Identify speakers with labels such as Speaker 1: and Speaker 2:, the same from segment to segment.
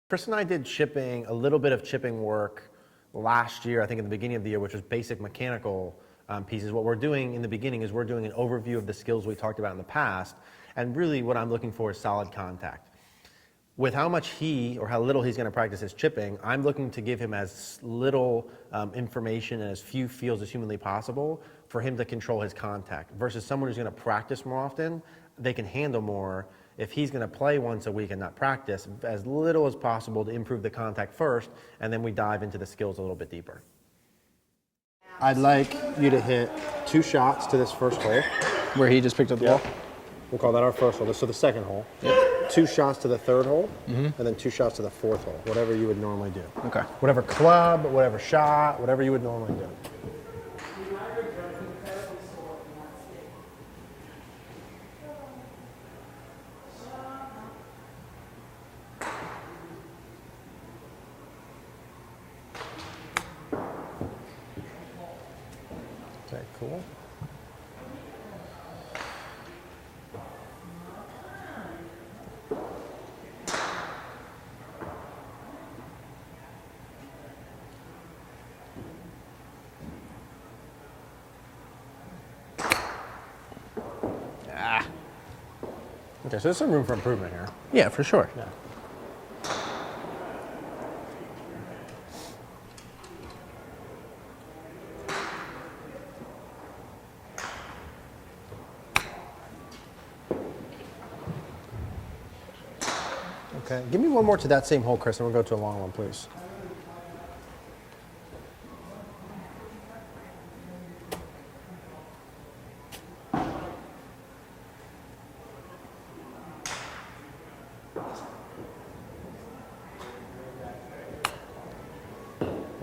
Speaker 1: Chris and I did chipping, a little bit of chipping work last year, I think in the beginning of the year, which was basic mechanical pieces. What we're doing in the beginning is we're doing an overview of the skills we talked about in the past, and really what I'm looking for is solid contact. With how much how little he's going to practice his chipping, I'm looking to give him as little information and as few feels as humanly possible for him to control his contact, versus someone who's going to practice more often, they can handle more. If he's going to play once a week and not practice, as little as possible to improve the contact first, and then we dive into the skills a little bit deeper. I'd like you to hit 2 shots to this first hole.
Speaker 2: Where he just picked up the ball?
Speaker 1: We'll call that our first hole. So the second hole.
Speaker 2: Yep.
Speaker 1: 2 shots to the third hole, and then 2 shots to the fourth hole, whatever you would normally do.
Speaker 2: Okay.
Speaker 1: Whatever club, whatever shot, whatever you would normally do. Okay, cool. Okay, so there's some room for improvement here.
Speaker 2: Yeah, for sure.
Speaker 1: Yeah. Okay, give me one more to that same hole, Chris, and we'll go to a long one, please.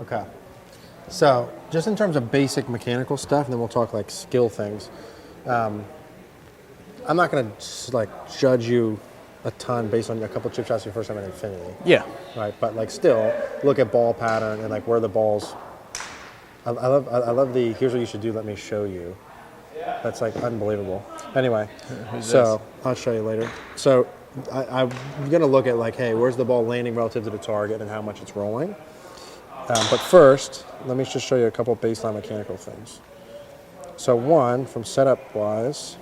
Speaker 1: Okay, so just in terms of basic mechanical stuff, and then we'll talk like skill things. I'm not going to like judge you a ton based on a couple chip shots your first time at Infinity.
Speaker 2: Yeah.
Speaker 1: Right, but like still look at ball pattern and like where the balls. I love the here's what you should do. Let me show you. That's like unbelievable. Anyway, so I'll show you later. So I'm gonna look at like, hey, where's the ball landing relative to the target and how much it's rolling. But first, let me just show you a couple baseline mechanical things. So one, from setup wise,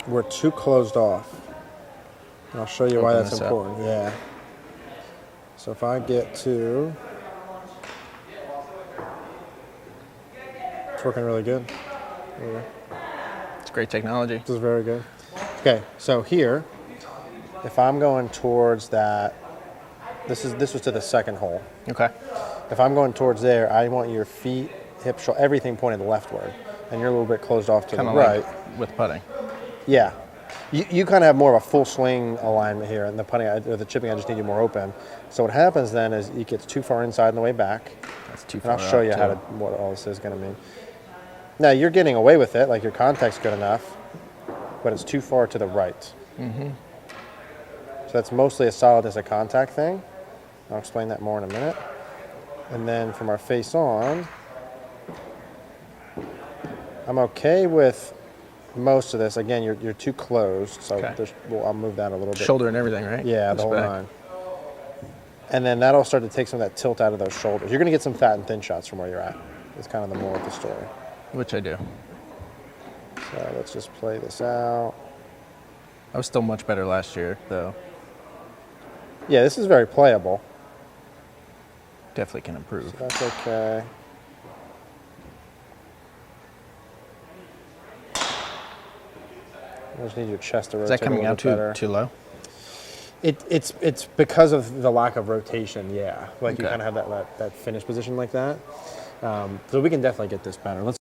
Speaker 1: we're too closed off. And I'll show you why that's important. Yeah. So if I get to, it's working really good.
Speaker 2: It's great technology.
Speaker 1: This is very good. Okay, so here, if I'm going towards that, this was to the second hole.
Speaker 2: Okay.
Speaker 1: If I'm going towards there, I want your feet, hip, shoulder, everything pointed leftward, and you're a little bit closed off to the right.
Speaker 2: Like with putting.
Speaker 1: Yeah. You kind of have more of a full swing alignment here, and the putting or the chipping, I just need you more open. So what happens then is it gets too far inside on the way back.
Speaker 2: That's too far.
Speaker 1: And I'll show you what all this is going to mean. Now you're getting away with it, like your contact's good enough, but it's too far to the right. Mm-hmm. So that's mostly a solidness of contact thing. I'll explain that more in a minute. And then from our face on, I'm okay with most of this. Again, you're too closed, so I'll move that a little bit.
Speaker 2: Shoulder and everything, right?
Speaker 1: Yeah, the whole nine. And then that'll start to take some of that tilt out of those shoulders. You're going to get some fat and thin shots from where you're at. It's kind of the moral of the story.
Speaker 2: Which I do.
Speaker 1: So let's just play this out.
Speaker 2: I was still much better last year, though.
Speaker 1: Yeah, this is very playable.
Speaker 2: Definitely can improve.
Speaker 1: So that's okay. I just need your chest to rotate.
Speaker 2: Is that coming out too low?
Speaker 1: It's because of the lack of rotation, yeah. Like you kind of have that finish position like that. So we can definitely get this better.